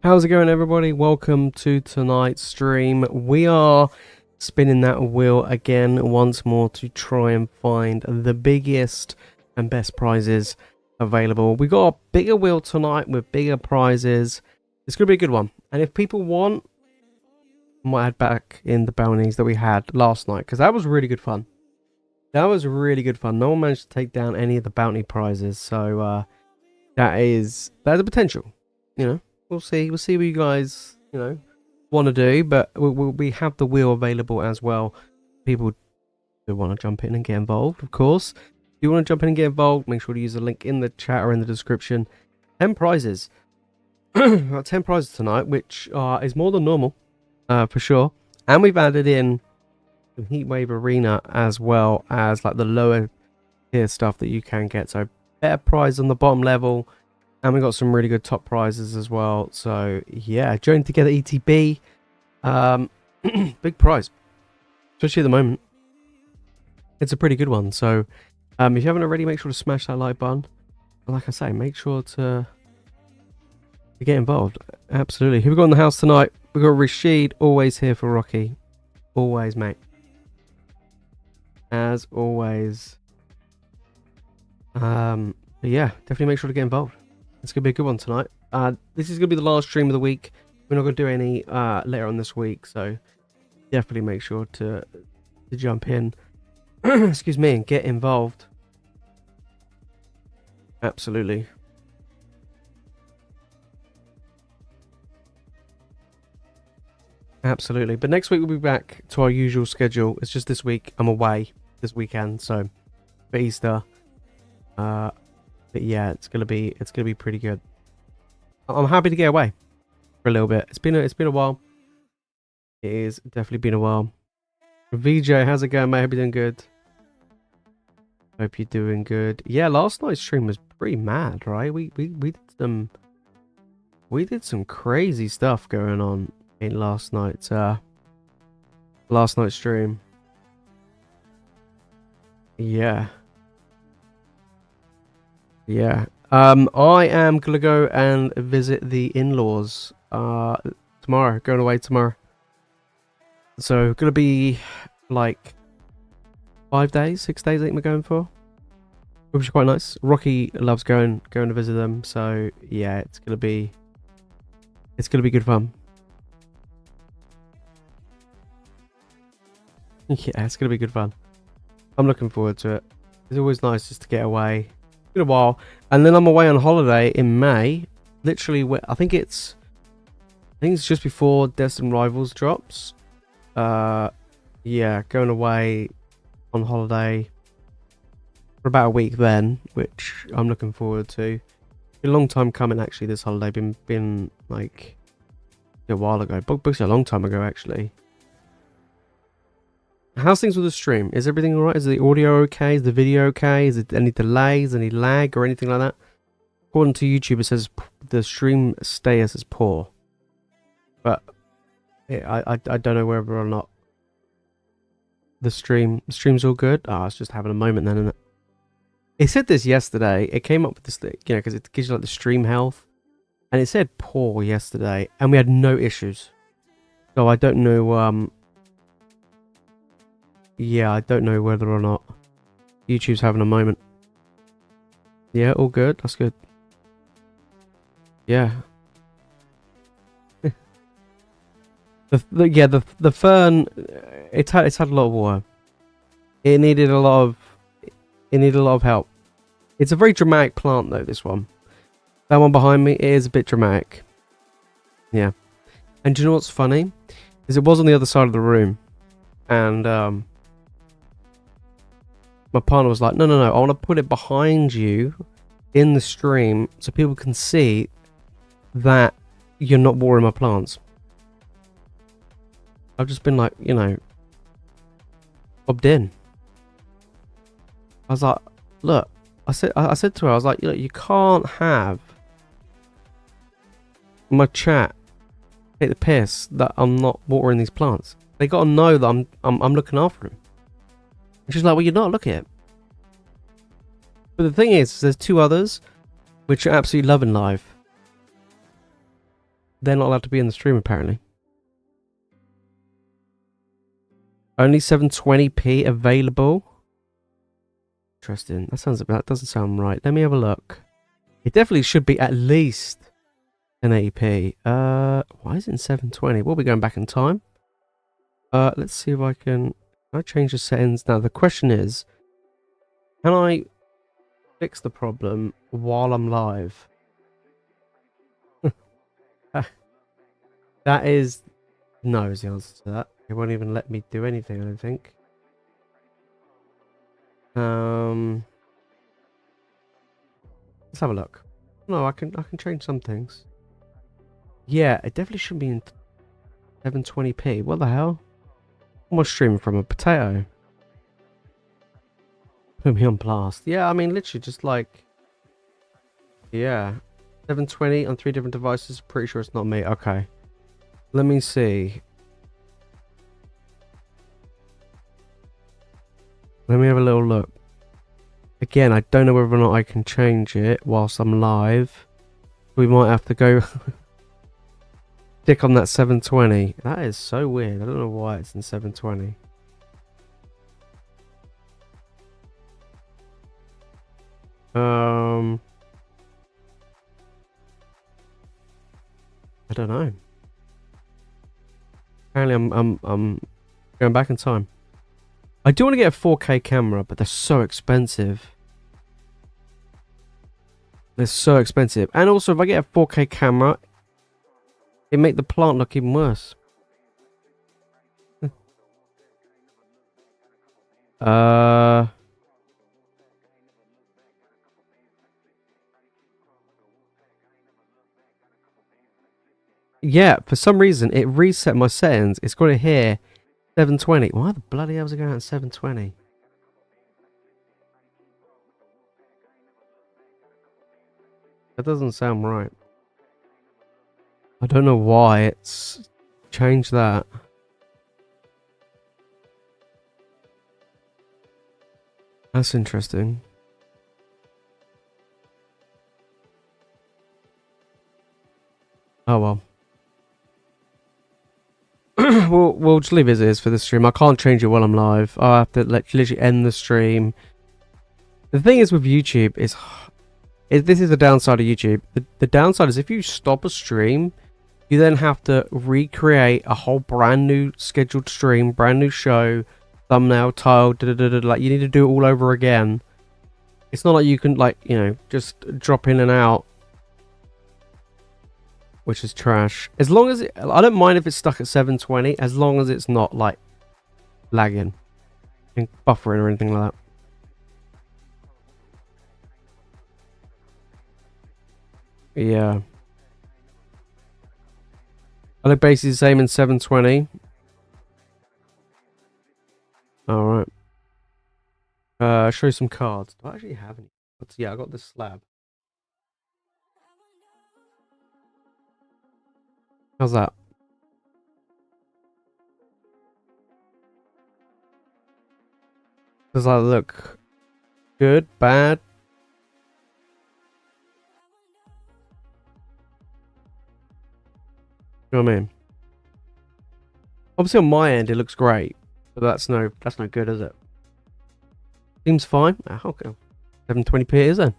How's it going, everybody? Welcome to tonight's stream. We are spinning that wheel again once more to try and find the biggest and best prizes available. We got a bigger wheel tonight with bigger prizes. It's going to be a good one. And if people want, I might add back in the bounties that we had last night, because that was really good fun. That was really good fun. No one managed to take down any of the bounty prizes, so that's a potential, you know. We'll see what you guys, want to do, but we have the wheel available as well. People do want to jump in and get involved, of course. If you want to jump in and get involved, make sure to use the link in the chat or in the description. 10 prizes. Got 10 prizes tonight, which is more than normal, for sure. And we've added in some Heatwave Arena as well as like the lower tier stuff that you can get. So better prize on the bottom level. And we got some really good top prizes as well. So yeah, join together ETB. Big prize, especially at the moment. It's a pretty good one. So if you haven't already, make sure to smash that like button. But like I say, make sure to get involved. Absolutely. Who we got in the house tonight? We got Rashid, always here for Rocky. Always, mate. As always. But yeah, definitely make sure to get involved. It's going to be a good one tonight. This is going to be the last stream of the week. We're not going to do any later on this week, so definitely make sure to jump in. Excuse me, and get involved. Absolutely. Absolutely. But next week we'll be back to our usual schedule. It's just this week I'm away this weekend, so for Easter. But yeah, it's gonna be pretty good. I'm happy to get away for a little bit. It's been a while. It is definitely been a while. VJ, how's it going, mate? Hope you're doing good. Hope you're doing good. Yeah, last night's stream was pretty mad, right? We did some crazy stuff going on in last night's stream. Yeah. Yeah. I am gonna go and visit the in-laws tomorrow. Going away tomorrow. So gonna be like 5 days, 6 days I think we're going for. Which is quite nice. Rocky loves going to visit them, so yeah, it's gonna be good fun. Yeah, it's gonna be good fun. I'm looking forward to it. It's always nice just to get away. Been a while, and then I'm away on holiday in May. Literally, I think it's just before Destined Rivals drops. Yeah, going away on holiday for about a week then, which I'm looking forward to. Been a long time coming actually. This holiday been like a while ago. Booked a long time ago actually. How's things with the stream? Is everything alright? Is the audio okay? Is the video okay? Is it any delays, any lag, or anything like that? According to YouTube, it says the stream status is poor. But I don't know whether or not the stream's all good. Oh, it's just having a moment then, isn't it? It said this yesterday. It came up with this thing, because it gives you like the stream health. And it said poor yesterday, and we had no issues. So I don't know, yeah, I don't know whether or not YouTube's having a moment. Yeah, all good. That's good. Yeah. the fern, it's had a lot of water. It needed a lot of help. It's a very dramatic plant though, this one. That one behind me, it is a bit dramatic. Yeah. And do you know what's funny? Is it was on the other side of the room. And my partner was like, no, I want to put it behind you in the stream so people can see that you're not watering my plants. I've just been like, bobbed in. I was like, look, I said to her, I was like, you can't have my chat take the piss that I'm not watering these plants. They got to know that I'm looking after them. And she's like, well, you're not, look at it. But the thing is, there's two others which are absolutely loving life. they're not allowed to be in the stream apparently. Only 720p available. Interesting. That doesn't sound right. Let me have a look. It definitely should be at least 1080p. Why is it in 720? We'll be going back in time. Let's see if I can change the settings. Now the question is, can I fix the problem while I'm live? That is no is the answer to that. It won't even let me do anything, I don't think. Let's have a look. No, I can change some things. Yeah, it definitely shouldn't be in 720p. What the hell? I'm streaming from a potato. Put me on blast. Yeah, I mean literally just like, yeah, 720 on 3 different devices. Pretty sure it's not me. Okay, let me see. Let me have a little look. Again, I don't know whether or not I can change it whilst I'm live. We might have to go stick on that 720. That is so weird. I don't know why it's in 720. I don't know. Apparently I'm going back in time. I do want to get a 4K camera, but they're so expensive. They're so expensive. And also, if I get a 4K camera, it make the plant look even worse. Yeah, for some reason, it reset my settings. It's got it here, 720. Why the bloody hell is it going out at 720? That doesn't sound right. I don't know why it's changed that. That's interesting. Oh well. we'll just leave it as is for the stream. I can't change it while I'm live. I have to literally end the stream. The thing is with YouTube is this is the downside of YouTube. The downside is if you stop a stream, you then have to recreate a whole brand new scheduled stream, brand new show, thumbnail, title, like you need to do it all over again. It's not like you can like, you know, just drop in and out, which is trash. As long as I don't mind if it's stuck at 720, as long as it's not like lagging and buffering or anything like that. Yeah. I think basically the same in 720. Alright. Show you some cards. Do I actually have any? Yeah, I got this slab. How's that? Does that look good? Bad? You know what I mean? Obviously on my end it looks great, but that's no good, is it? Seems fine. Okay. 720p it is then.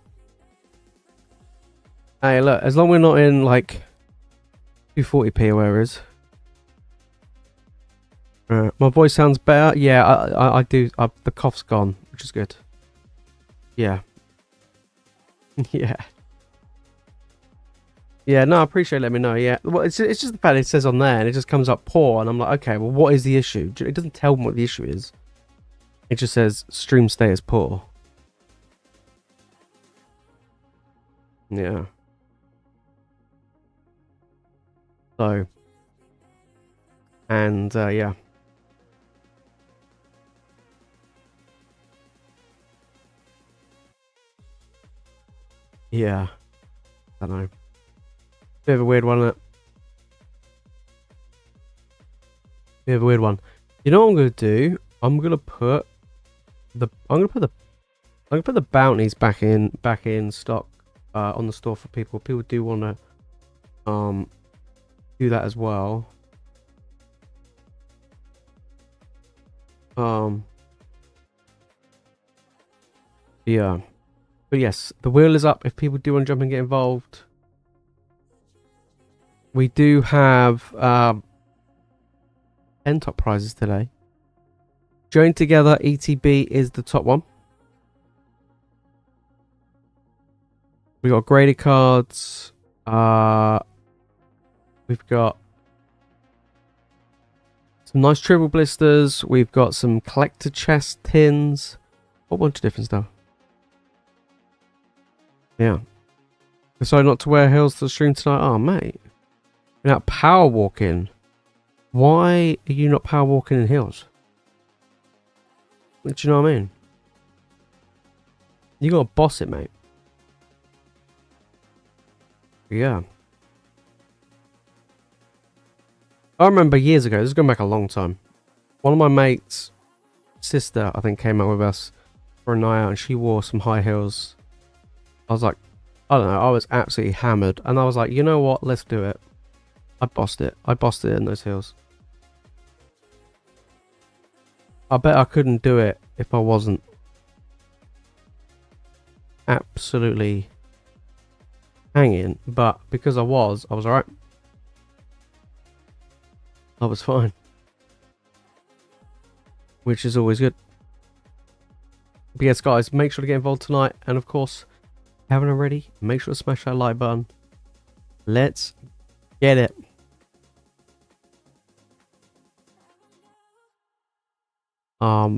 Hey, look, as long as we're not in like 240p or whatever it is. My voice sounds better. Yeah, I do. The cough's gone, which is good. Yeah. Yeah. Yeah, no, I appreciate letting me know. Yeah, well, it's just the fact it says on there and it just comes up poor, and I'm like, okay, well, what is the issue? It doesn't tell me what the issue is. It just says stream status poor. Yeah. So. And yeah. Yeah. I don't know. Bit of a weird one, isn't it? Bit of a weird one. You know what I'm gonna do? I'm gonna put the bounties back in stock on the store for people. People do want to do that as well. Yeah. But yes, the wheel is up if people do want to jump and get involved. We do have 10 top prizes today. Join together, ETB is the top one. We got graded cards. We've got some nice triple blisters. We've got some collector chest tins. A whole bunch of different stuff. Yeah. Decided not to wear heels to the stream tonight. Oh, mate. You're not power walking. Why are you not power walking in heels? Do you know what I mean? You gotta boss it, mate. Yeah. I remember years ago, this is going back a long time. One of my mates' sister, I think, came out with us for a night out and she wore some high heels. I was like, I don't know, I was absolutely hammered. And I was like, you know what, let's do it. I bossed it. I bossed it in those heels. I bet I couldn't do it if I wasn't absolutely hanging. But because I was alright. I was fine. Which is always good. But yes, guys, make sure to get involved tonight. And of course, if you haven't already, make sure to smash that like button. Let's get it.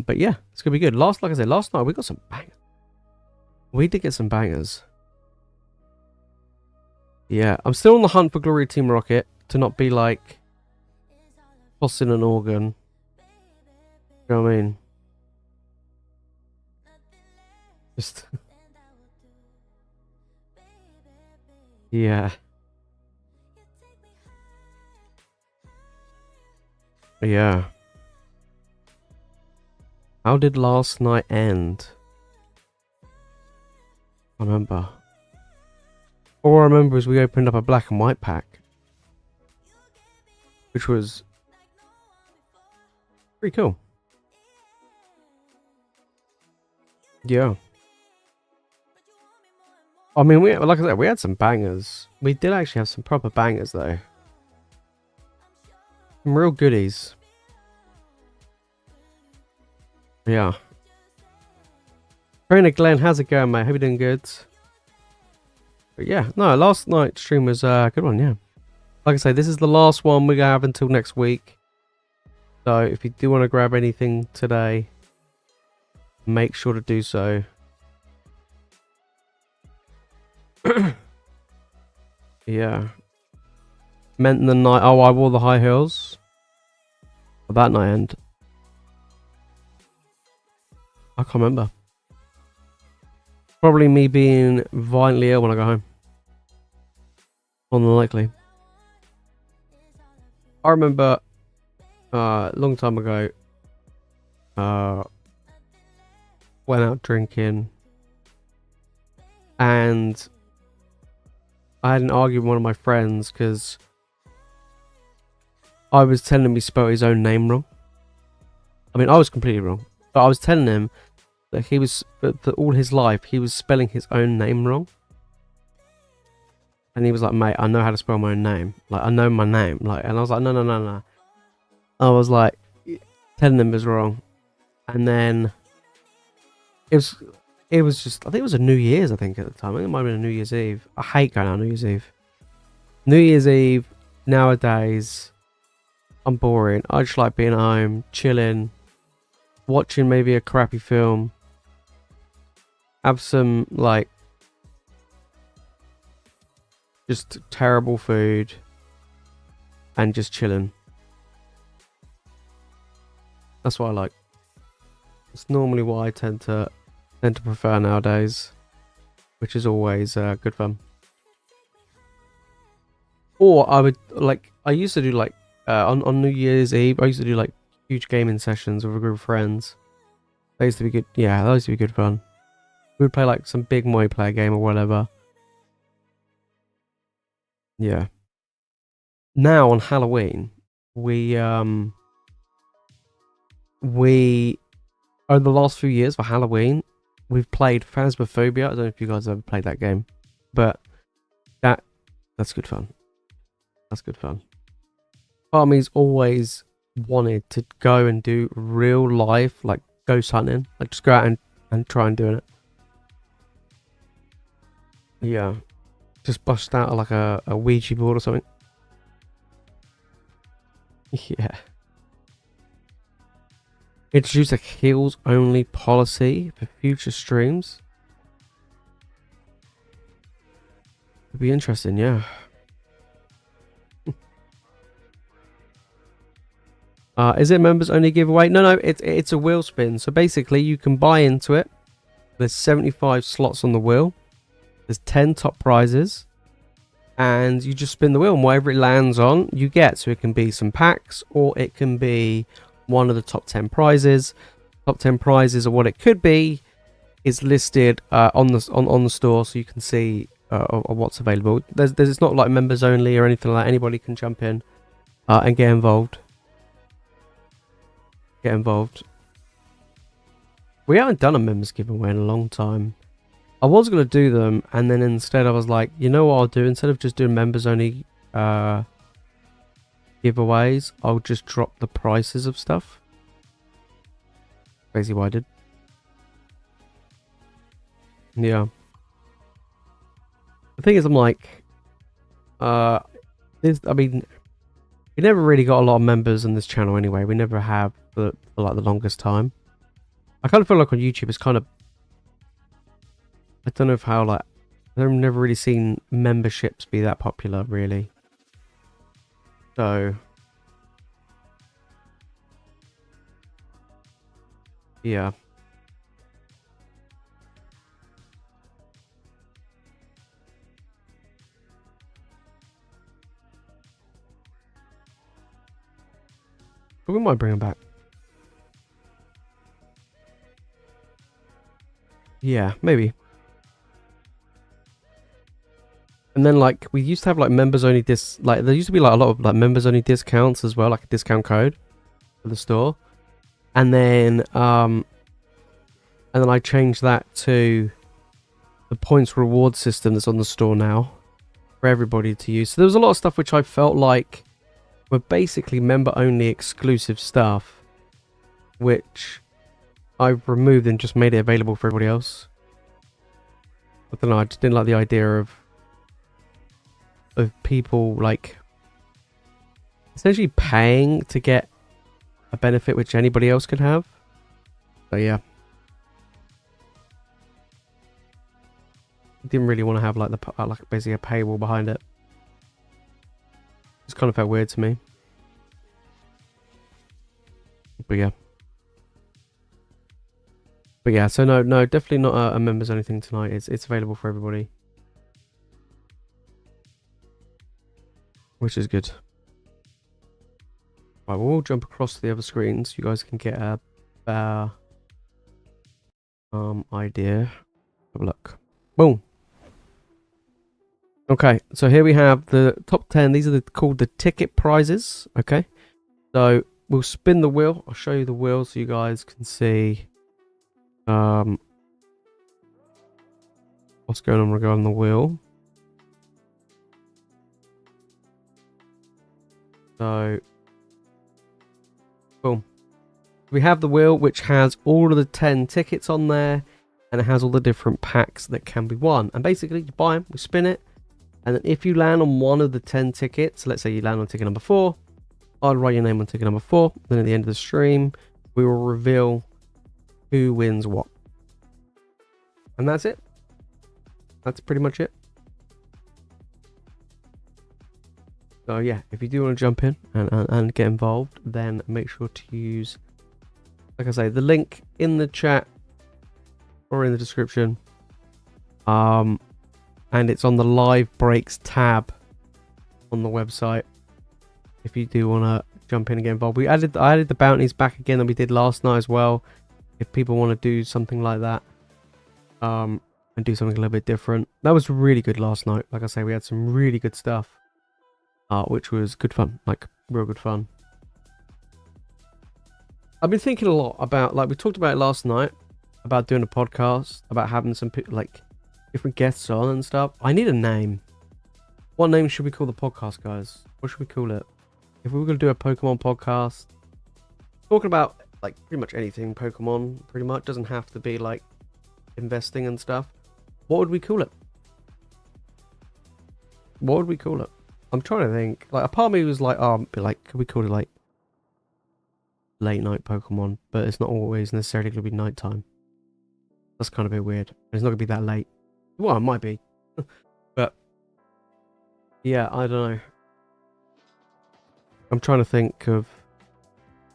But yeah, it's gonna be good. Like I said, last night we got some bangers. We did get some bangers. Yeah, I'm still on the hunt for Glory Team Rocket to not be like tossing an organ. You know what I mean? Just yeah. Yeah. How did last night end? I remember. All I remember is we opened up a black and white pack, which was pretty cool. Yeah. I mean, like I said, we had some bangers. We did actually have some proper bangers, though. Some real goodies. Yeah. Trainer Glenn, how's it going, mate? Hope you're doing good. But yeah, no, last night's stream was a good one, yeah. Like I say, this is the last one we're going to have until next week. So if you do want to grab anything today, make sure to do so. Yeah. Meant the night. Oh, I wore the high heels. That night end. I can't remember. Probably me being violently ill when I go home. Unlikely. I remember a long time ago, went out drinking and I had an argument with one of my friends because I was telling him he spelled his own name wrong. I mean, I was completely wrong, but I was telling him that he was, that all his life he was spelling his own name wrong. And he was like, mate, I know how to spell my own name. Like, I know my name. Like, and I was like, no. I was like, telling him it was wrong. And then it was just, I think it was a New Year's, I think, at the time. I think it might have been a New Year's Eve. I hate going out on New Year's Eve. New Year's Eve, nowadays, I'm boring. I just like being at home, chilling, watching maybe a crappy film. Have some, like, just terrible food. And just chilling. That's what I like. It's normally what I tend to prefer nowadays, which is always good fun. Or I would like, I used to do like on New Year's Eve, I used to do like huge gaming sessions with a group of friends. That used to be good. Yeah, that used to be good fun. We would play like some big multiplayer game or whatever. Yeah. now on Halloween, we over the last few years for Halloween, we've played Phasmophobia. I don't know if you guys have ever played that game, but that's good fun. That's good fun. Part of me's always wanted to go and do real life, like ghost hunting, like just go out and try and do it. Yeah, just bust out like a Ouija board or something. Yeah. Introduce a kills only policy for future streams. It'd be interesting, yeah. Is it members only giveaway? No, it's a wheel spin. So basically you can buy into it. There's 75 slots on the wheel. There's 10 top prizes. And you just spin the wheel, and whatever it lands on, you get. So it can be some packs, or it can be one of the top 10 prizes. Top 10 prizes, or what it could be, is listed on the store, so you can see what's available. It's not like members only or anything like that. Anybody can jump in and get involved. We haven't done a members giveaway in a long time. I was going to do them, and then instead I was like, you know what I'll do? Instead of just doing members only giveaways, I'll just drop the prices of stuff. Basically what I did. Yeah. The thing is, I'm like, I mean, we never really got a lot of members on this channel anyway. We never have for like the longest time. I kind of feel like on YouTube it's kind of, I don't know if how, like, I've never really seen memberships be that popular, really. So, yeah. But we might bring them back. Yeah, maybe. And then, like, we used to have like members only like there used to be like a lot of like members only discounts as well, like a discount code for the store. And then I changed that to the points reward system that's on the store now for everybody to use. So there was a lot of stuff which I felt like were basically member only exclusive stuff, which I've removed and just made it available for everybody else. I don't know, I just didn't like the idea of people like essentially paying to get a benefit which anybody else could have. So yeah, I didn't really want to have like the like basically a paywall behind it. It's kind of felt weird to me. But yeah, so no, definitely not a members only thing tonight. It's available for everybody, which is good. Right, we'll jump across to the other screens. You guys can get a better idea. Have a look. Boom. Okay, so here we have the top 10. These are called the ticket prizes. Okay, so we'll spin the wheel. I'll show you the wheel so you guys can see what's going on regarding the wheel. So, boom. We have the wheel which has all of the 10 tickets on there, and it has all the different packs that can be won. And basically, you buy them, we spin it, and then if you land on one of the 10 tickets, let's say you land on ticket number 4, I'll write your name on ticket number 4. Then at the end of the stream, we will reveal who wins what. And that's it. That's pretty much it. So yeah, if you do want to jump in and get involved, then make sure to use, like I say, the link in the chat or in the description. And it's on the live breaks tab on the website. If you do want to jump in and get involved, I added the bounties back again that we did last night as well. If people want to do something like that, and do something a little bit different, that was really good last night. Like I say, we had some really good stuff. which was good fun, like real good fun. I've been thinking a lot about, like we talked about it last night, about doing a podcast, about having some like different guests on and stuff. I need a name. What name should we call the podcast, guys? What should we call it? If we were going to do a Pokemon podcast, talking about like pretty much anything Pokemon, pretty much doesn't have to be like investing and stuff. What would we call it? What would we call it? I'm trying to think. Like a part of me was like, oh, like could we call it like late night Pokemon? But it's not always necessarily going to be nighttime. That's kind of a bit weird. It's not going to be that late. Well, it might be, but yeah, I don't know. I'm trying to think of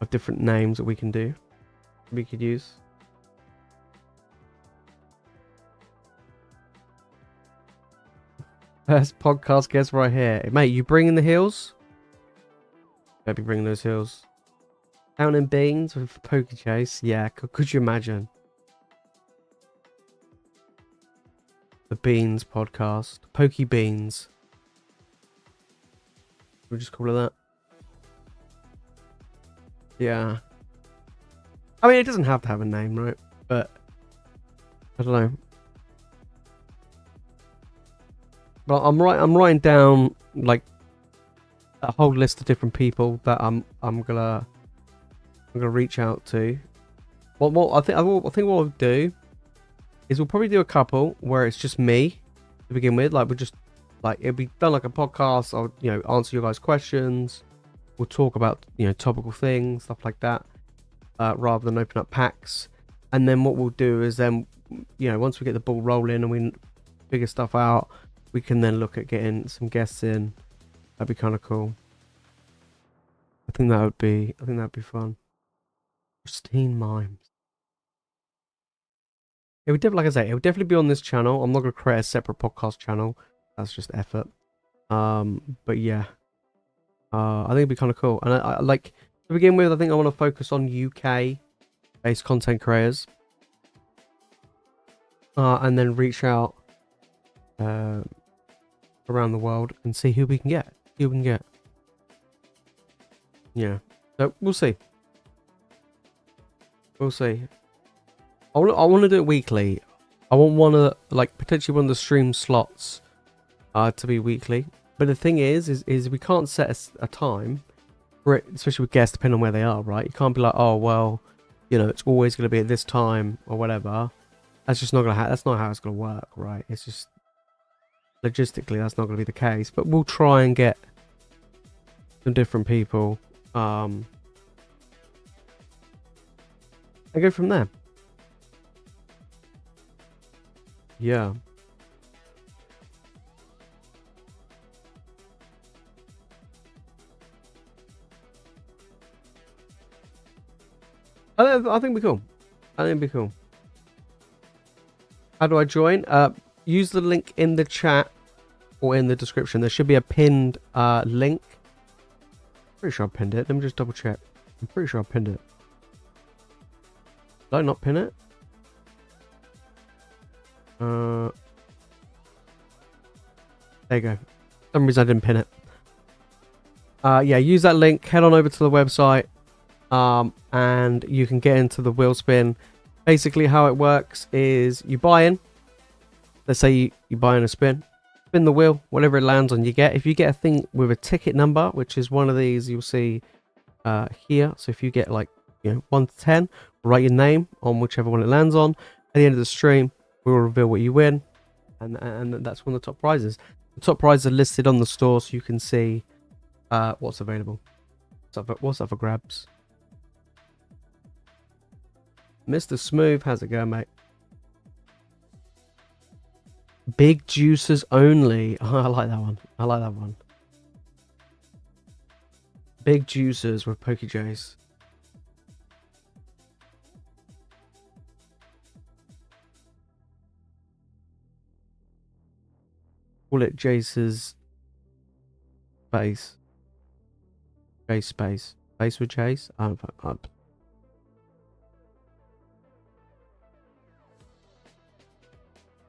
different names that we can do. We could use. First podcast guest right here. Mate, you bringing the heels? Better be bringing those heels. Down in beans with PokeJace. Yeah, could you imagine? The Beans podcast. Poke Beans. We'll just call it that. Yeah. I mean, it doesn't have to have a name, right? But I don't know. But I'm writing down like a whole list of different people that I'm gonna reach out to. I think what we'll do is we'll probably do a couple where it's just me to begin with. Like we'll just like it'll be done like a podcast. I'll answer your guys' questions. We'll talk about topical things, stuff like that, rather than open up packs. And then what we'll do is then once we get the ball rolling and we figure stuff out, we can then look at getting some guests in. That'd be kind of cool. I think that'd be fun. Pristine Mimes. It would definitely, like I say, it would definitely be on this channel. I'm not gonna create a separate podcast channel. That's just effort. But yeah. I think it'd be kind of cool. And I like to begin with, I think I want to focus on UK based content creators. And then reach out around the world and see who we can get. Yeah. So we'll see. We'll see. I want to do it weekly. I want like potentially one of the stream slots to be weekly. But the thing is we can't set a time for it, especially with guests, depending on where they are, right? You can't be like, oh well, it's always going to be at this time or whatever. That's just not gonna that's not how it's gonna work, right? It's just logistically that's not gonna be the case. But we'll try and get some different people, and go from there. Yeah. I think it'd be cool. I think it'd be cool. How do I join? Use the link in the chat or in the description. There should be a pinned link. Pretty sure I pinned it. Let me just double check. I'm pretty sure I pinned it. Did I not pin it? There you go. For some reason I didn't pin it. Yeah, use that link. Head on over to the website. And you can get into the wheel spin. Basically how it works is you buy in. Let's say you buy in a spin the wheel, whatever it lands on you get. If you get a thing with a ticket number, which is one of these you'll see here. So if you get like 1 to 10, write your name on whichever one it lands on. At the end of the stream we'll reveal what you win, and that's one of the top prizes. The top prizes are listed on the store so you can see what's available. What's up for grabs? Mr. Smooth, how's it going, mate? Big juicers only. Oh, I like that one. I like that one. Big juicers with PokeJace. Call it Jace's space. Jace space. Space with Jace? I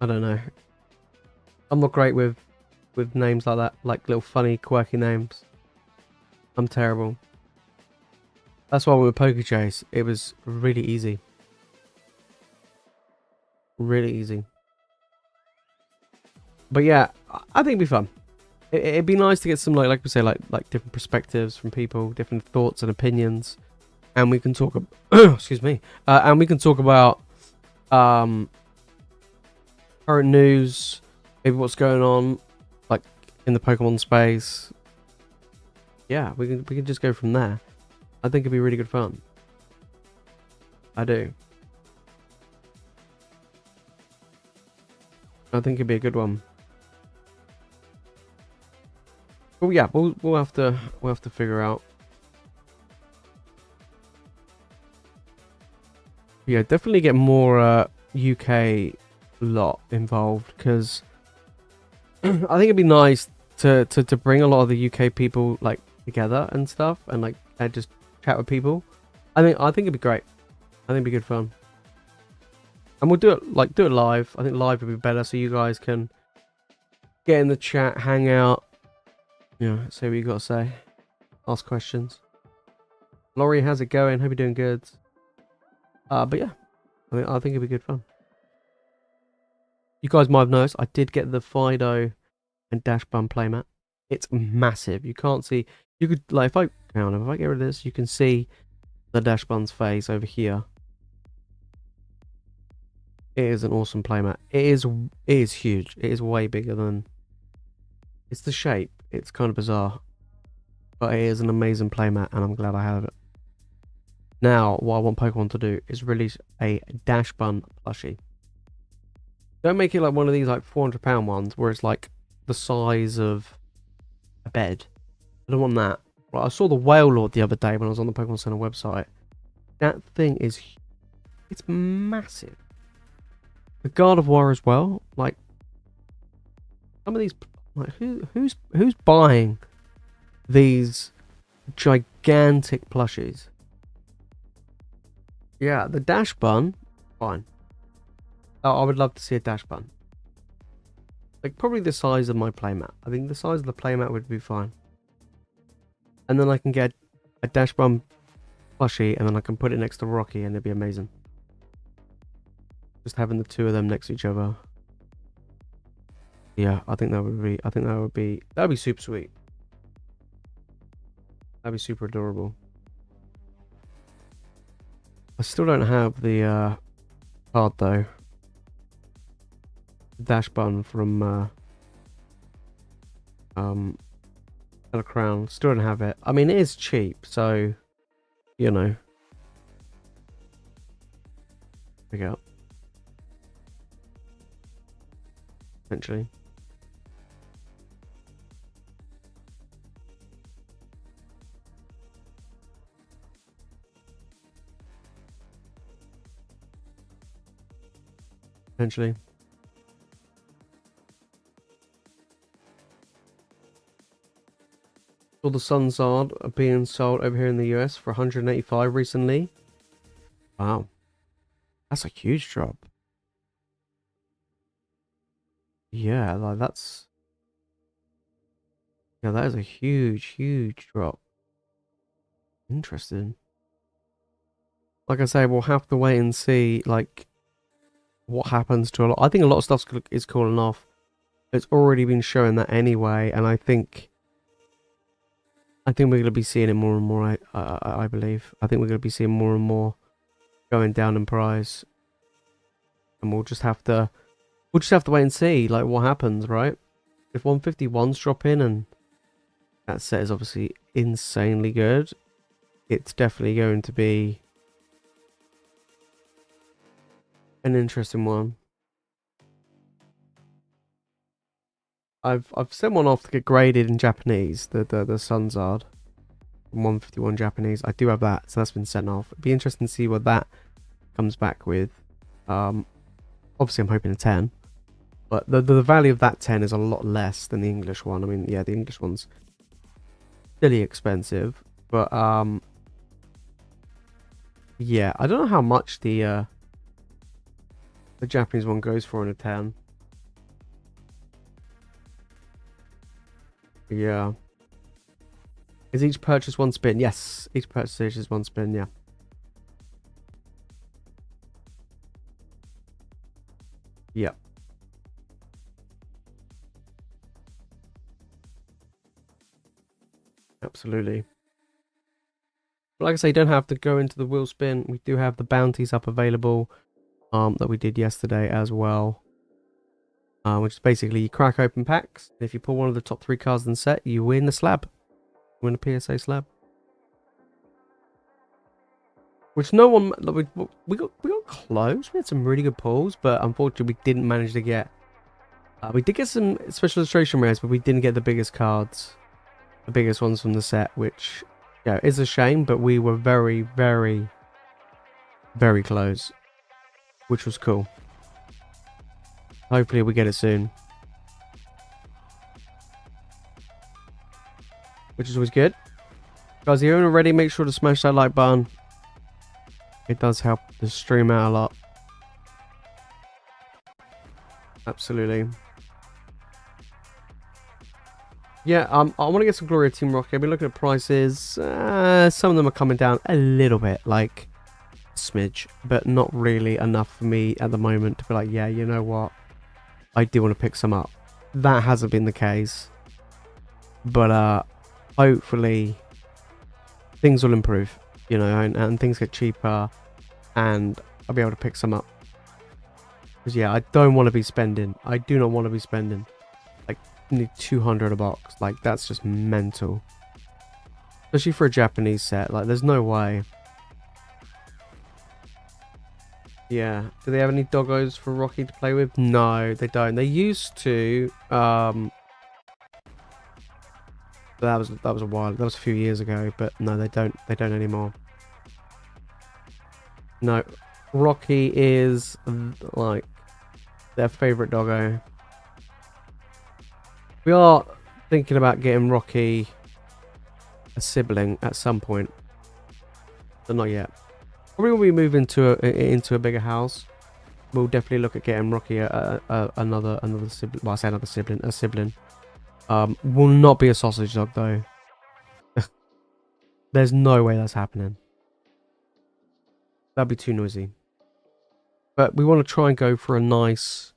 don't know. I'm not great with with names like that, like little funny, quirky names. I'm terrible. That's why with PokeJace, it was really easy. Really easy. But yeah, I think it'd be fun. It'd be nice to get some like we say, like different perspectives from people, different thoughts and opinions, and we can talk. Excuse me. And we can talk about current news, maybe what's going on, like in the Pokemon space. Yeah, we can just go from there. I think it'd be really good fun. I do. I think it'd be a good one. Well, yeah, we'll have to figure out. Yeah, definitely get more UK lot involved, because I think it'd be nice to bring a lot of the UK people like together and stuff, and like just chat with people. I think it'd be great. I think it'd be good fun. And we'll do it live. I think live would be better, so you guys can get in the chat, hang out. Yeah, say what you got to say. Ask questions. Laurie, how's it going? Hope you're doing good. But yeah, I think it'd be good fun. You guys might have noticed I did get the Fido and Dash Bun playmat. It's massive. You can't see. You could like if I get rid of this, you can see the Dash Bun's face over here. It is an awesome playmat. It is huge. It is way bigger than. It's the shape. It's kind of bizarre, but it is an amazing playmat, and I'm glad I have it. Now, what I want Pokemon to do is release a Dash Bun plushie. Don't make it like one of these like £400 ones where it's like the size of a bed. I don't want that. Well, I saw the Whale Lord the other day when I was on the Pokemon Center website. That thing is, it's massive. The Gardevoir as well. Like some of these, like who's buying these gigantic plushies? Yeah, the Dash Bun, fine. Oh, I would love to see a Dash Bun. Like probably the size of my playmat. I think the size of the playmat would be fine. And then I can get a Dash Bun plushie, and then I can put it next to Rocky, and it'd be amazing. Just having the two of them next to each other. Yeah, I think that would be super sweet. That'd be super adorable. I still don't have the card though. Dash Bun from Color Crown. Still don't have it. I mean, it is cheap, so you know. Pick it up. Essentially. Essentially. All the Sunzard are being sold over here in the US for 185 recently. Wow. That's a huge drop. Yeah, like that's... Yeah, that is a huge drop. Interesting. Like I say, we'll have to wait and see, like, what happens to a lot. I think a lot of stuff is cooling off. It's already been showing that anyway, and I think we're going to be seeing it more and more. I believe. I think we're going to be seeing more and more going down in price, and we'll just have to wait and see, like, what happens, right? If 151s drop in, and that set is obviously insanely good, it's definitely going to be an interesting one. I've sent one off to get graded in Japanese, the Sunzard. 151 Japanese. I do have that, so that's been sent off. It'd be interesting to see what that comes back with. Obviously I'm hoping a 10. But the value of that 10 is a lot less than the English one. I mean, yeah, the English one's silly expensive. But yeah, I don't know how much the Japanese one goes for in a 10. Yeah. Is each purchase 1 spin? Yes, each purchase is 1 spin, yeah. Yep. Absolutely. Like I say, you don't have to go into the wheel spin. We do have the bounties up available that we did yesterday as well. Which is basically you crack open packs. If you pull one of the top 3 cards in the set, you win a slab. You win a PSA slab. Which no one... We got close. We had some really good pulls, but unfortunately we didn't manage to get... we did get some special illustration rares, but we didn't get the biggest cards. The biggest ones from the set, which... yeah, is a shame, but we were very, very, very close. Which was cool. Hopefully we get it soon. Which is always good. Guys, if you haven't already, make sure to smash that like button. It does help the stream out a lot. Absolutely. Yeah, I want to get some Gloria Team Rocket. I've been looking at prices. Some of them are coming down a little bit, like a smidge, but not really enough for me at the moment to be like, yeah, you know what? I do want to pick some up. That hasn't been the case. But hopefully things will improve, you know, and things get cheaper and I'll be able to pick some up. Because yeah, I don't want to be spending. I do not want to be spending like nearly 200 a box. Like that's just mental. Especially for a Japanese set. Like there's no way. Yeah. Do they have any doggos for Rocky to play with? No, they don't. They used to. But that was a while. That was a few years ago. But no, they don't. They don't anymore. No, Rocky is like their favorite doggo. We are thinking about getting Rocky a sibling at some point, but not yet. Probably when we move into a bigger house, we'll definitely look at getting Rocky another sibling. Well, I say another sibling, a sibling. Will not be a sausage dog though. There's no way that's happening. That'd be too noisy. But we want to try and go for a nice,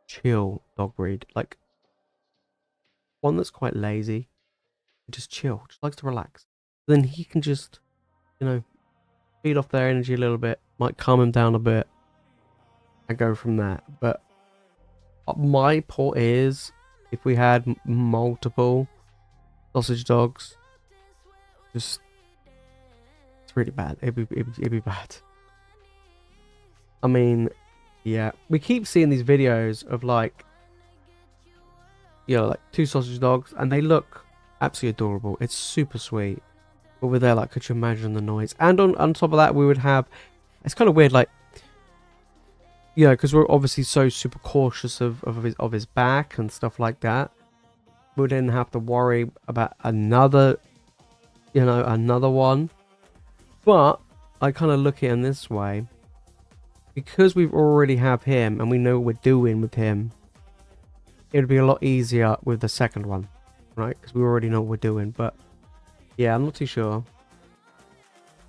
chill dog breed, like one that's quite lazy, just chill, just likes to relax. Then he can just, you know, feed off their energy a little bit, might calm him down a bit, and go from there. But my point is, if we had multiple sausage dogs, just it's really bad. It'd be bad. I mean, yeah, we keep seeing these videos of like, you know, like 2 sausage dogs, and they look absolutely adorable. It's super sweet. But we're there, like, could you imagine the noise? And on top of that, we would have, it's kind of weird, like, you know, because we're obviously so super cautious of his back and stuff like that. We didn't have to worry about another, you know, another one. But I kind of look at it in this way. Because we already have him and we know what we're doing with him, it would be a lot easier with the second one, right? Because we already know what we're doing. But yeah, I'm not too sure.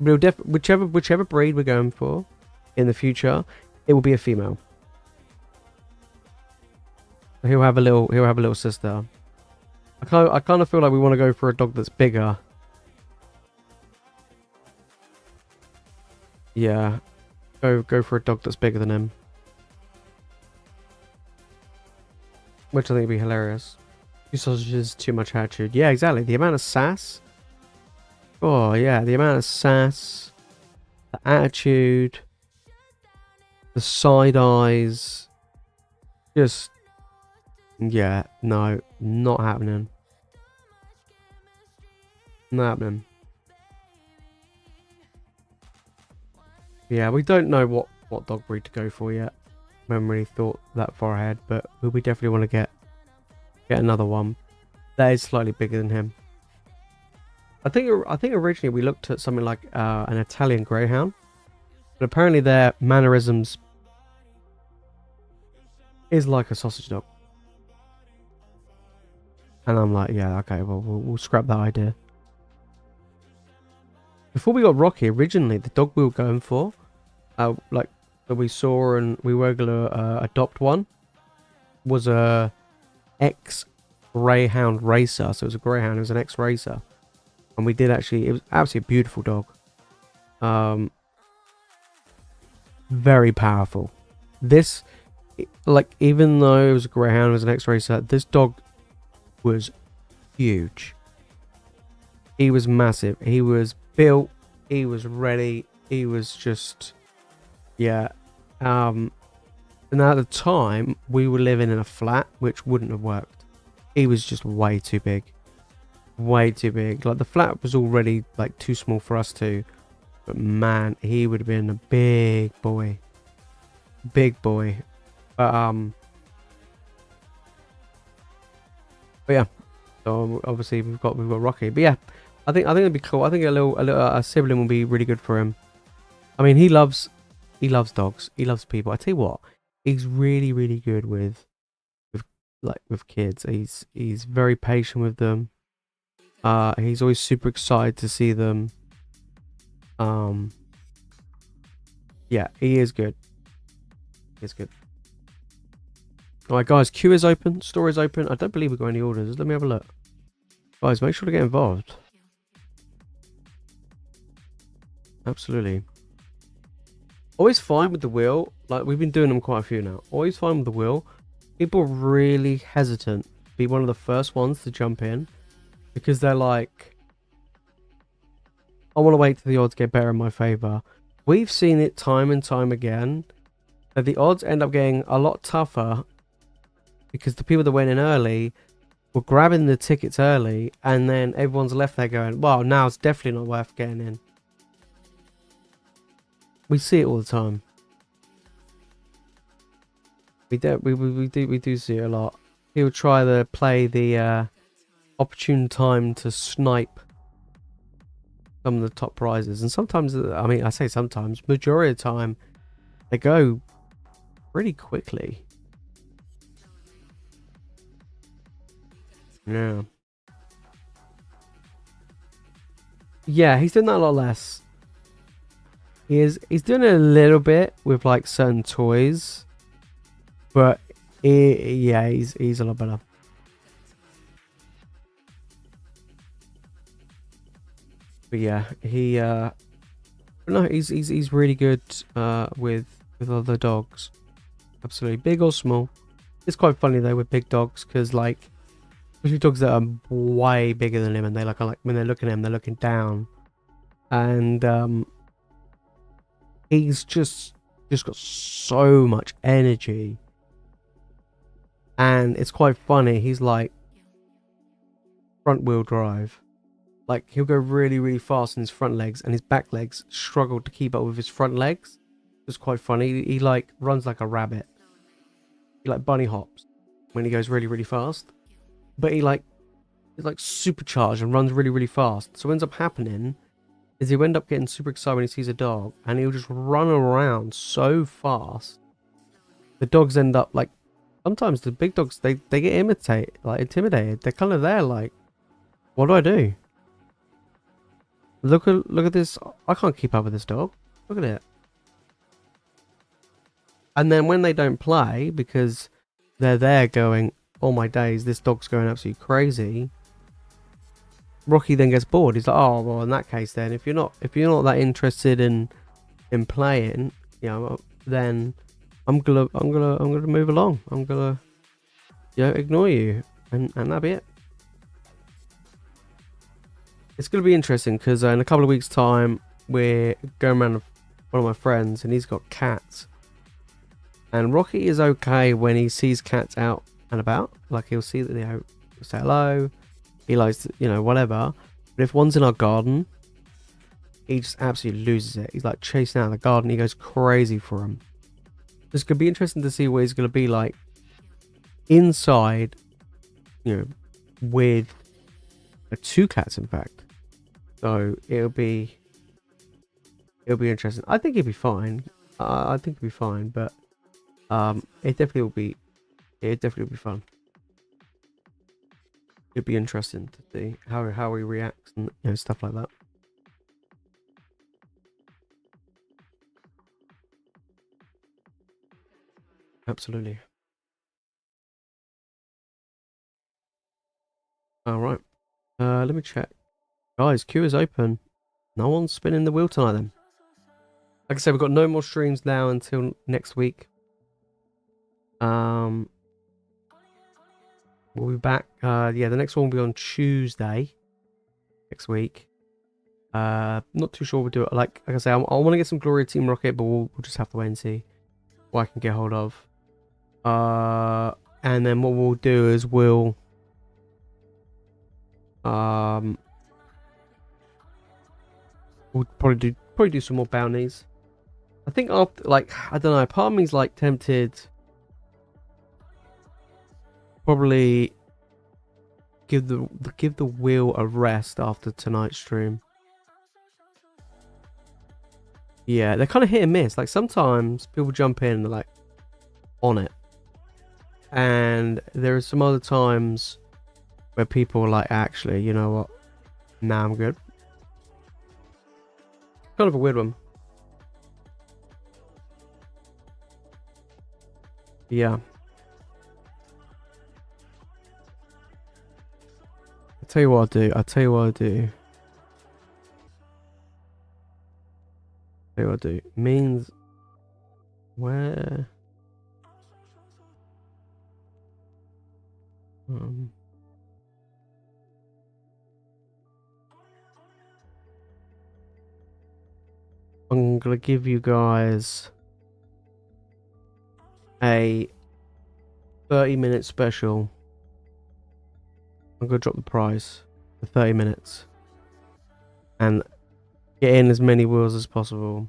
But whichever breed we're going for in the future, it will be a female. He'll have a little sister. I kind of feel like we want to go for a dog that's bigger. Yeah. Go for a dog that's bigger than him. Which I think would be hilarious. 2 sausages, too much attitude. Yeah, exactly. The amount of sass. Oh, yeah. The amount of sass. The attitude. The side eyes. Just... yeah. No. Not happening. Not happening. Yeah, we don't know what dog breed to go for yet. We haven't really thought that far ahead, but we definitely want to get another one that is slightly bigger than him. I think originally we looked at something like an Italian Greyhound, but apparently their mannerisms is like a sausage dog. And I'm like, yeah, okay, well, we'll scrap that idea. Before we got Rocky, originally, the dog we were going for, like, that we saw and we were going to adopt one, was a ex-greyhound racer. So it was a greyhound, it was an ex-racer. And we did actually, it was absolutely a beautiful dog. Very powerful. This, like, even though it was a greyhound, it was an ex-racer, this dog was huge. He was massive. He was built. He was ready. He was just, yeah. And at the time, we were living in a flat, which wouldn't have worked. He was just way too big. Way too big. Like, the flat was already, like, too small for us to. But, man, he would have been a big boy. Big boy. But yeah. So, obviously, we've got Rocky. But, yeah. I think it'd be cool. I think a sibling will be really good for him. I mean, he loves dogs. He loves people. I tell you what, he's really, really good with kids. He's very patient with them. He's always super excited to see them. Yeah, he is good. He's good. Alright, guys, queue is open. Store is open. I don't believe we've got any orders. Let me have a look. Guys, make sure to get involved. Absolutely. Always fine with the wheel. Like, we've been doing them quite a few now. Always fine with the wheel. People are really hesitant to be one of the first ones to jump in. Because they're like, I want to wait till the odds get better in my favour. We've seen it time and time again. That the odds end up getting a lot tougher. Because the people that went in early were grabbing the tickets early. And then everyone's left there going, well, now it's definitely not worth getting in. We see it all the time. We do see it a lot. He'll try to play the opportune time to snipe some of the top prizes, and sometimes, I mean, I say sometimes, majority of the time, they go pretty quickly. Yeah. Yeah, he's doing that a lot less. He's doing it a little bit with like certain toys, but yeah, he's a lot better. But yeah, no, he's really good with other dogs. Absolutely, big or small. It's quite funny though with big dogs because like, especially dogs that are way bigger than him, and they like when they're looking at him, they're looking down, and he's just got so much energy, and it's quite funny. He's like front wheel drive, like he'll go really, really fast in his front legs, and his back legs struggle to keep up with his front legs. It's quite funny. He like runs like a rabbit. He like bunny hops when he goes really, really fast, but he's like supercharged and runs really, really fast. So what ends up happening is he'll end up getting super excited when he sees a dog, and he'll just run around so fast. The dogs end up like, sometimes the big dogs, they get intimidated. They're kind of there like, what do I do? Look at this. I can't keep up with this dog. Look at it. And then when they don't play because they're there going, oh my days, this dog's going absolutely crazy. Rocky then gets bored. He's like, oh well, in that case, then if you're not that interested in playing, you know, then I'm gonna move along. I'm gonna, you know, ignore you, and that'll be it. It's gonna be interesting because in a couple of weeks' time, we're going around with one of my friends, and he's got cats. And Rocky is okay when he sees cats out and about. Like he'll see that he'll say hello. He likes to, you know, whatever. But if one's in our garden, he just absolutely loses it. He's like chasing out of the garden. He goes crazy for him. It's going to be interesting to see what he's going to be like inside, you know, with two cats, in fact. So it'll be interesting. I think he'll be fine. I think he'll be fine, but it definitely will be fun. It'd be interesting to see how he reacts and stuff like that. Absolutely. All right. Let me check. Guys, queue is open. No one's spinning the wheel tonight then. Like I said, we've got no more streams now until next week. We'll be back. Yeah, the next one will be on Tuesday next week. Not too sure we'll do it. Like I say, I want to get some Gloria Team Rocket, but we'll just have to wait and see what I can get hold of. And then what we'll do is we'll probably do some more bounties. I think after, like, I don't know, part of me's like tempted. Probably give the wheel a rest after tonight's stream. Yeah, they're kind of hit and miss. Like sometimes people jump in and they're like on it, and there are some other times where people are like, actually, you know what? Nah, I'm good. Kind of a weird one. Yeah. I'll tell you what I'll do. I'll tell you what I'll do. Tell you what I'll do. Means where? I'm gonna give you guys a 30-minute special. I'm gonna drop the price for 30 minutes and get in as many wheels as possible.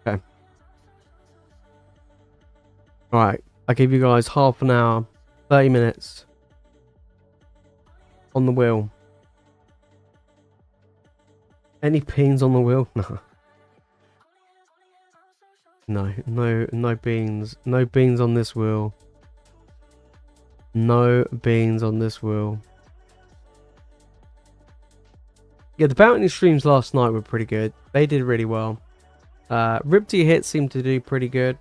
Okay. Alright, I give you guys half an hour, 30 minutes on the wheel. Any pins on the wheel? No. No beans. No beans on this wheel. No beans on this wheel. Yeah, the bounty streams last night were pretty good. They did really well. Riptide hits seemed to do pretty good.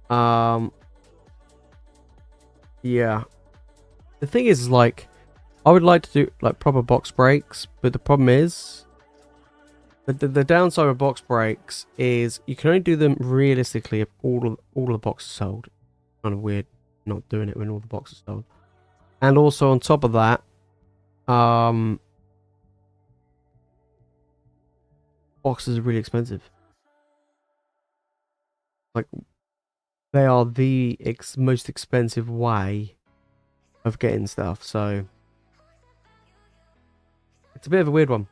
Yeah. The thing is, like, I would like to do like proper box breaks, but the problem is the downside of box breaks is you can only do them realistically if all the boxes sold. Kind of weird not doing it when all the boxes sold. And also on top of that, boxes are really expensive. Like, they are the most expensive way of getting stuff, so it's a bit of a weird one.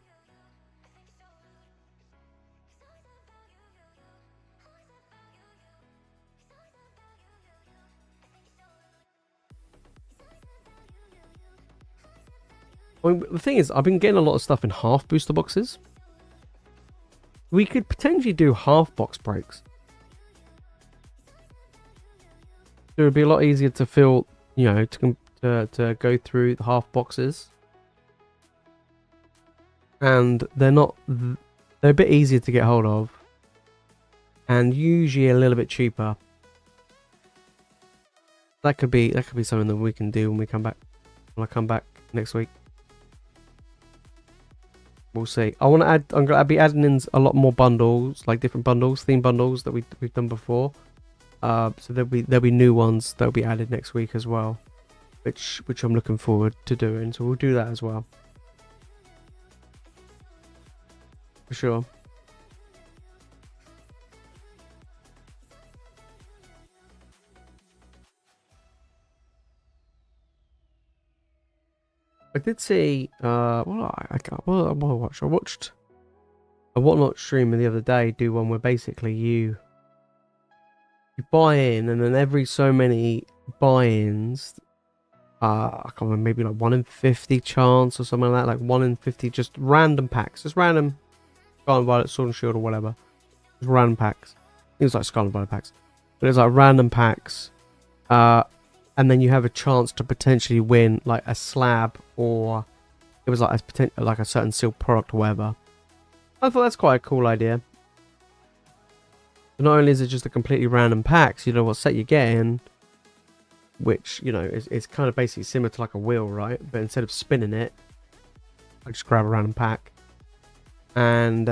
I mean, the thing is, I've been getting a lot of stuff in half booster boxes. We could potentially do half box breaks. It would be a lot easier to fill, you know, to go through the half boxes. And they're a bit easier to get hold of. And usually a little bit cheaper. That could be something that we can do when we come back. When I come back next week. We'll see. I'm gonna be adding in a lot more bundles, like different bundles, theme bundles that we've done before. So there'll be new ones that'll be added next week as well, which I'm looking forward to doing. So we'll do that as well, for sure. I did see I watched a Whatnot streamer the other day do one where basically you buy in, and then every so many buy-ins, I can't remember, maybe like 1 in 50 chance or something like that, like 1 in 50, just random packs, just random Scarlet Violet, Sword and Shield, or whatever. It was random packs. It was like Scarlet Violet packs, but it was like random packs. And then you have a chance to potentially win like a slab, or it was like a certain sealed product or whatever. I thought that's quite a cool idea. But not only is it just a completely random packs, you know what set you're getting, which, you know, is kind of basically similar to like a wheel, right? But instead of spinning it, I just grab a random pack. And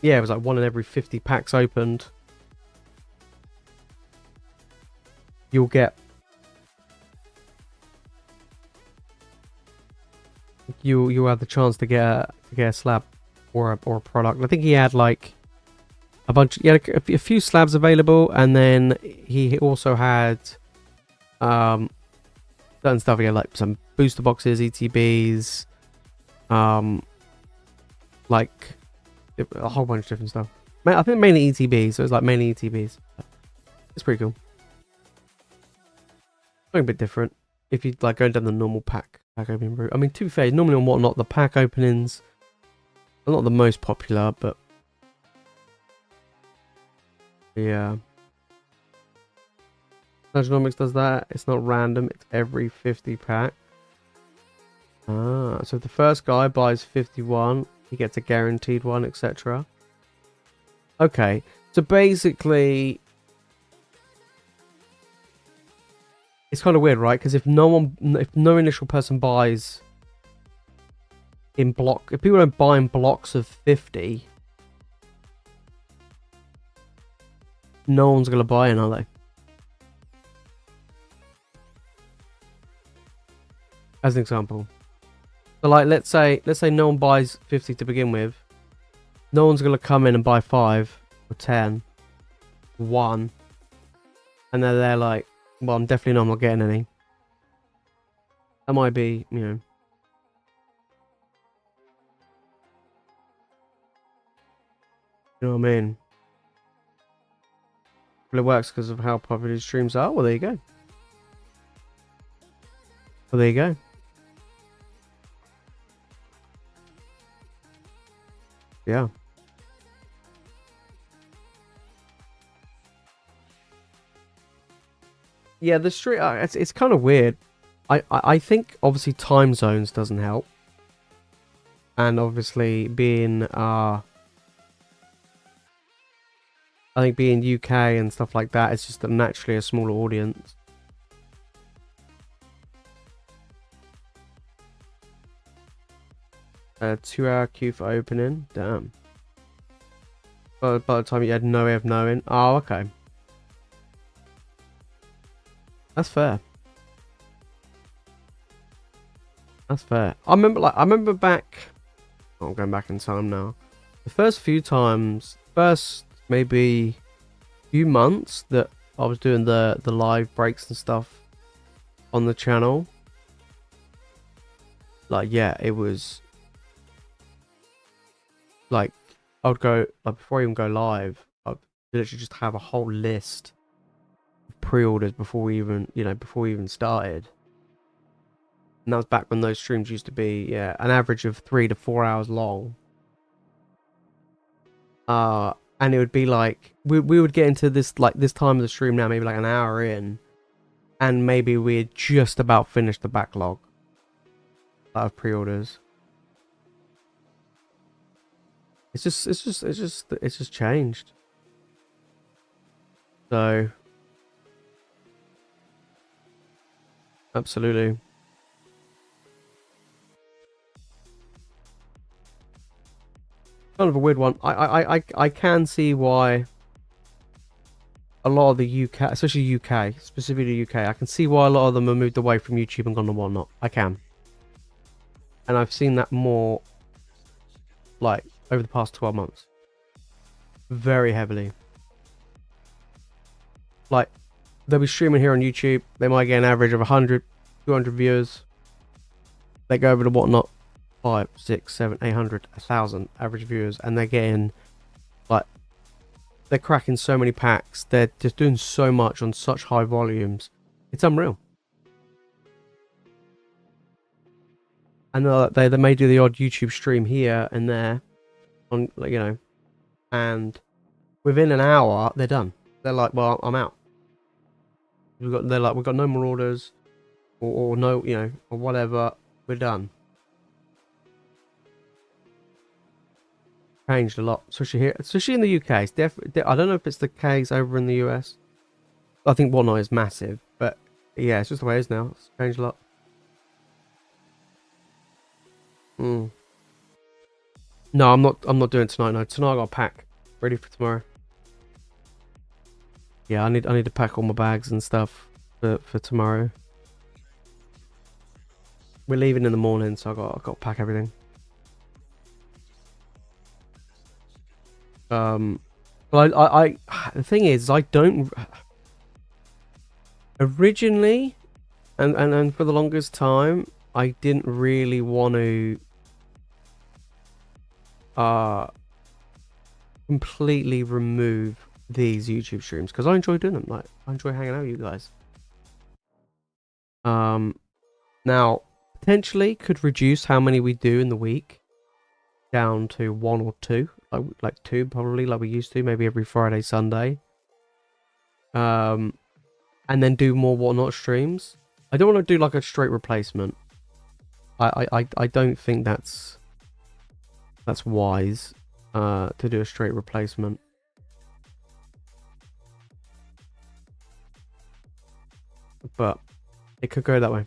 yeah, it was like 1 in every 50 packs opened. You'll have the chance to get a slab or a product. I think he had like a bunch. He had a few slabs available, and then he also had certain stuff. He had like some booster boxes, ETBs, like a whole bunch of different stuff. I think mainly ETBs. So it was like mainly ETBs. It's pretty cool. Something a bit different if you like going down the normal pack opening route. I mean, to be fair, normally on Whatnot, the pack openings are not the most popular, but yeah. Nagenomics does that. It's not random. It's every 50 pack. So if the first guy buys 51, he gets a guaranteed one, etc. Okay, so basically, it's kind of weird, right? Because if no initial person buys in block, if people don't buy in blocks of 50, no one's gonna buy in, are they? As an example, so like let's say no one buys 50 to begin with. No one's gonna come in and buy 5 or 10, 1, and then they're like, well, I'm definitely not getting any. That might be, you know. You know what I mean? But it works because of how popular these streams are. Well, there you go. Well, there you go. Yeah. Yeah, the stream, it's kind of weird. I think obviously time zones doesn't help, and obviously being I think being UK and stuff like that, it's just naturally a smaller audience. A 2-hour queue for opening. Damn. But by the time you had no way of knowing. Oh, okay. That's fair. That's fair. I remember back. Oh, I'm going back in time now. The first few times, maybe few months that I was doing the live breaks and stuff on the channel. Like, yeah, it was like I would go like before I even go live, I'd literally just have a whole list of pre-orders before we even started. And that was back when those streams used to be, yeah, an average of 3 to 4 hours long. And it would be like we would get into this time of the stream now, maybe like an hour in, and maybe we had just about finished the backlog of pre-orders. It's just changed. So absolutely. Kind of a weird one. I can see why a lot of the UK, especially UK, specifically UK, I can see why a lot of them have moved away from YouTube and gone to Whatnot. I can. And I've seen that more like over the past 12 months. Very heavily. Like, they'll be streaming here on YouTube. They might get an average of 100, 200 viewers. They go over to Whatnot, 5, 6, 7, 800, 1,000 average viewers, and they're getting like, they're cracking so many packs. They're just doing so much on such high volumes. It's unreal. and they may do the odd YouTube stream here and there, on, like, you know, and within an hour they're done. They're like, well, I'm out. They're like, we've got no more orders, or no, you know, or whatever. We're done. Changed a lot, especially here, especially in the UK. It's definitely. I don't know if it's the case over in the US. I think whatnot is massive, but yeah, it's just the way it is now. It's changed a lot. No, I'm not. I'm not doing tonight. No, tonight I got a pack ready for tomorrow. Yeah, I need to pack all my bags and stuff for tomorrow. We're leaving in the morning, so I got to pack everything. But I the thing is, I don't originally, and for the longest time, I didn't really want to completely remove these YouTube streams because I enjoy doing them. Like, I enjoy hanging out with you guys. Now potentially could reduce how many we do in the week down to 1 or 2, like 2 probably, like we used to, maybe every Friday, Sunday. And then do more whatnot streams. I don't want to do like a straight replacement. I don't think that's wise to do a straight replacement. But it could go that way.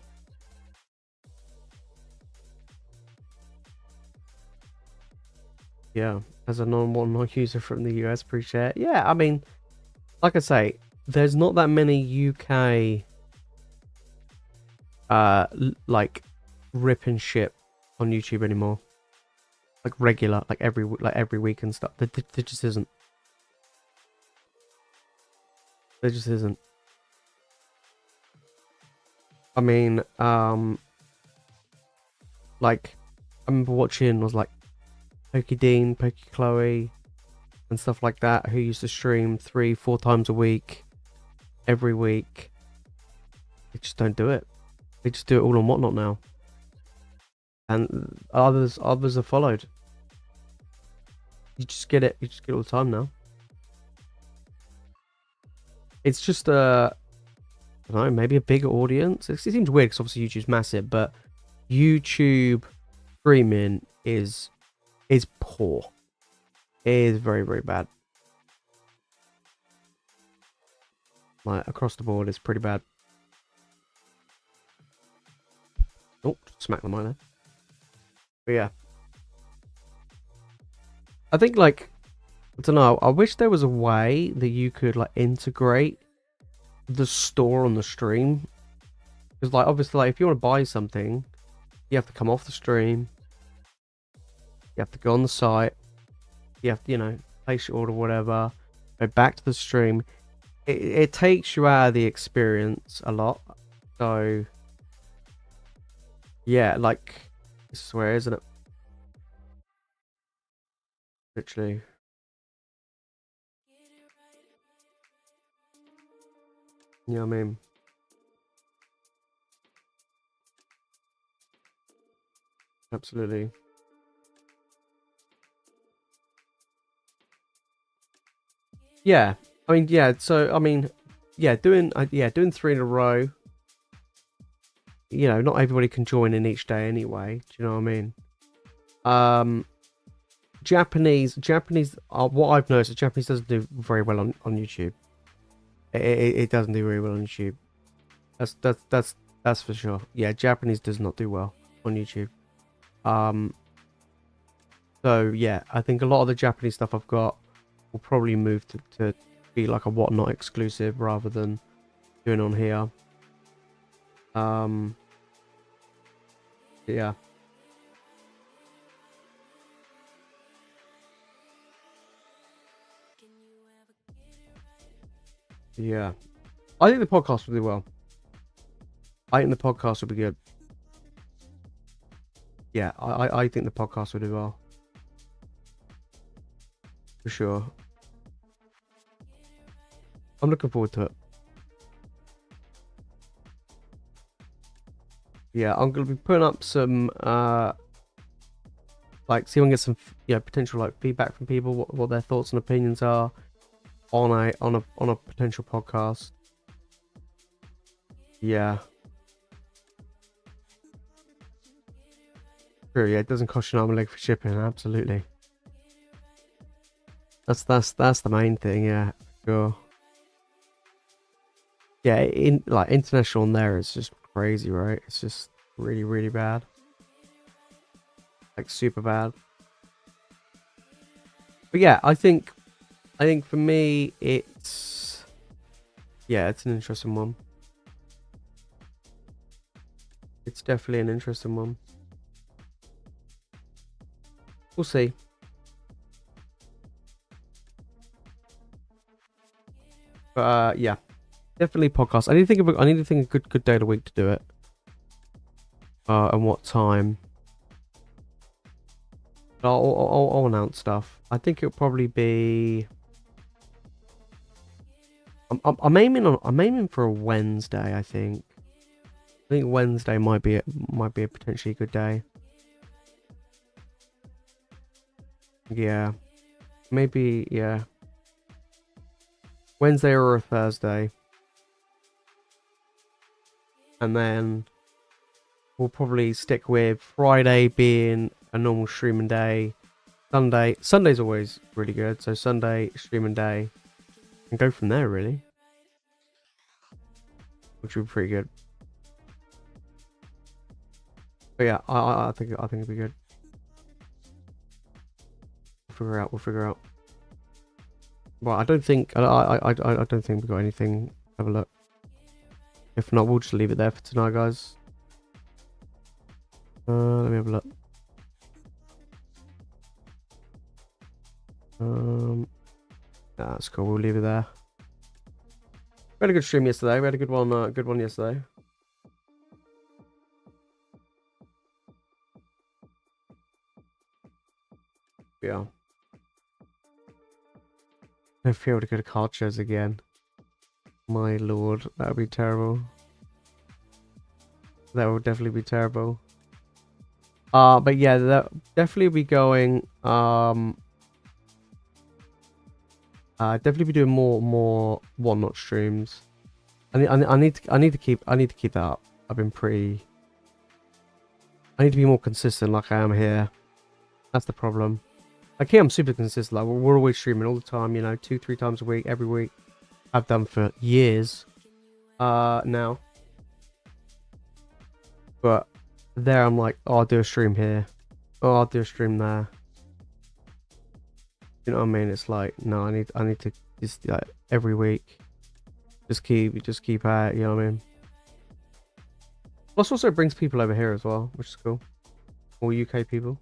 Yeah, as a non user from the US, appreciate it. Yeah, I mean, like I say, there's not that many UK like rip and ship on YouTube anymore. Like regular, like every week and stuff. There just isn't. There just isn't. I mean, like I remember watching was like PokeDean, PokeChloe, and stuff like that, who used to stream 3-4 times a week, every week. They just don't do it. They just do it all on whatnot now, and others have followed. You just get it. You just get it all the time now. It's just I don't know, maybe a bigger audience. It seems weird because obviously YouTube's massive, but YouTube streaming is poor. It is very, very bad. Like across the board, it's pretty bad. Oh, smack the mic there. But yeah, I think, like, I don't know. I wish there was a way that you could like integrate the store on the stream, because like obviously, like if you want to buy something, you have to come off the stream. You have to go on the site. You have to, you know, place your order, whatever. Go back to the stream. It takes you out of the experience a lot. So yeah, like, this is where, isn't it? Literally. You know what I mean? Absolutely. Yeah. I mean, yeah. So I mean, yeah, doing 3 in a row. You know, not everybody can join in each day anyway. Do you know what I mean? Japanese. What I've noticed, Japanese doesn't do very well on YouTube. It doesn't do very well on YouTube. That's for sure. Yeah, Japanese does not do well on YouTube. So yeah, I think a lot of the Japanese stuff I've got will probably move to be like a whatnot exclusive rather than doing on here. Yeah. Yeah. I think the podcast will do well. I think the podcast will be good. Yeah, I think the podcast will do well. For sure. I'm looking forward to it. Yeah, I'm gonna be putting up some like see if I can get some potential like feedback from people, what their thoughts and opinions are on a potential podcast. Yeah. True, yeah, it doesn't cost you an arm and leg for shipping, absolutely. That's the main thing, yeah, sure. Yeah, like international on there is just crazy, right? It's just really, really bad. Like super bad. But yeah, I think for me it's it's an interesting one. It's definitely an interesting one. We'll see. But yeah, definitely podcast. I need to think of a good day of the week to do it. And what time? I'll announce stuff. I think it'll probably be. I'm aiming for a Wednesday. I think Wednesday might be a potentially good day. Yeah, maybe yeah. Wednesday or a Thursday, and then we'll probably stick with Friday being a normal streaming day. Sunday's always really good, so Sunday streaming day, and go from there really, which would be pretty good. But yeah, I think it'll be good. We'll figure out. Well, I don't think we've got anything. Have a look. If not, we'll just leave it there for tonight, guys. Let me have a look. That's cool. We'll leave it there. We had a good stream yesterday. We had a good one yesterday. Yeah. I feel to go to card shows again. My lord, that would be terrible. That would definitely be terrible. But yeah, that definitely be going. Definitely be doing more one-not streams. I need to keep that up. I've been pretty. I need to be more consistent, like I am here. That's the problem. Like here, I'm super consistent. Like we're always streaming all the time. You know, 2-3 times a week, every week. I've done for years. Now. But there, I'm like, oh, I'll do a stream here. Oh, I'll do a stream there. You know what I mean? It's like, no, I need to just like every week. Just keep at it, you know what I mean? Plus, also brings people over here as well, which is cool. All UK people.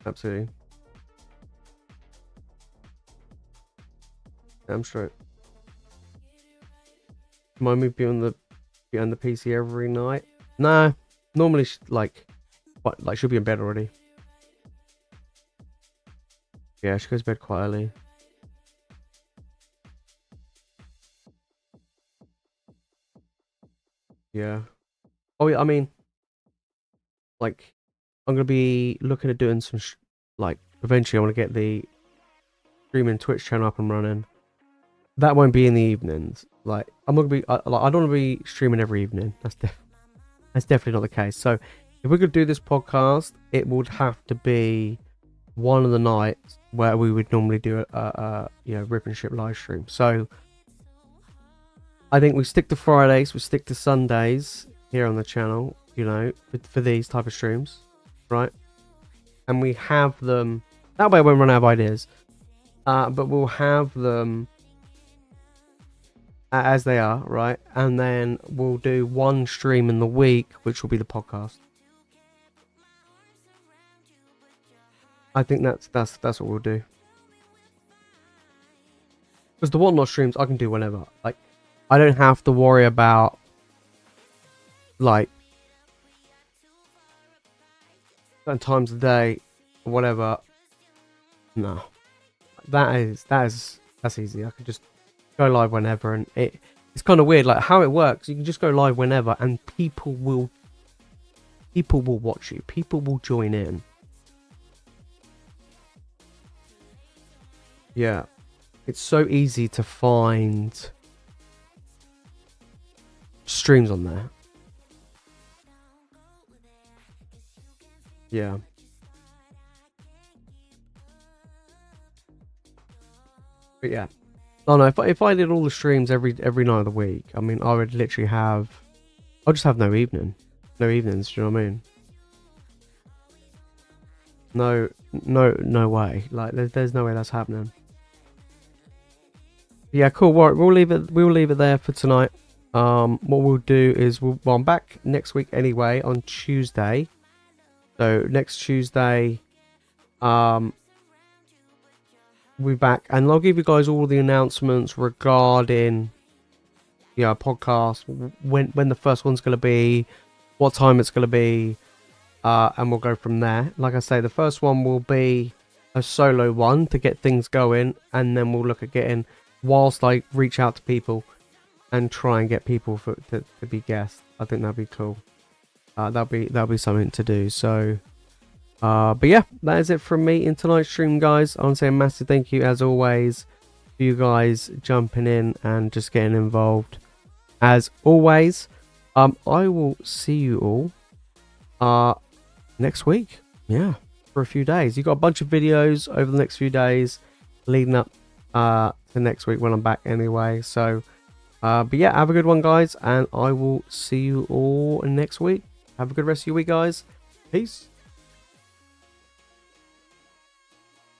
Absolutely. Damn straight. Remind me be on the PC every night. Nah, normally she'll be in bed already. Yeah, she goes to bed quite early. Yeah. Oh yeah, I mean, like, I'm gonna be looking at doing some like eventually I want to get the streaming Twitch channel up and running. That won't be in the evenings. Like I'm gonna be I don't want to be streaming every evening. That's definitely not the case. So if we could do this podcast, it would have to be one of the nights where we would normally do a rip and ship live stream. So I think we stick to Fridays, we stick to Sundays here on the channel, you know, for these type of streams, right? And we have them that way we won't run out of ideas. But we'll have them as they are, right? And then we'll do one stream in the week, which will be the podcast. I think that's what we'll do. Because the one-not streams I can do whenever. Like, I don't have to worry about like certain times of the day or whatever. No, that's easy. I can just go live whenever, and it's kind of weird, like how it works. You can just go live whenever, and people will watch you. People will join in. Yeah, it's so easy to find streams on there. Yeah. But yeah. Oh no, if I did all the streams every night of the week, I mean, I would literally have, I'll just have no evenings. Do you know what I mean? No way. Like, there's no way that's happening. Yeah, cool. Right, we'll leave it there for tonight. What we'll do is well, I'm back next week anyway on Tuesday. So next Tuesday, we'll be back, and I'll give you guys all the announcements regarding podcast, when the first one's going to be, what time it's going to be, and we'll go from there. Like I say, the first one will be a solo one to get things going, and then we'll look at getting, whilst I reach out to people and try and get people to be guests. I think that'd be cool. That'll be something to do. So but yeah, that is it from me in tonight's stream, guys. I want to say a massive thank you as always for you guys jumping in and just getting involved as always. I will see you all next week, yeah, for a few days. You got a bunch of videos over the next few days leading up to next week when I'm back anyway. So but yeah, have a good one, guys, and I will see you all next week. Have a good rest of your week, guys. Peace.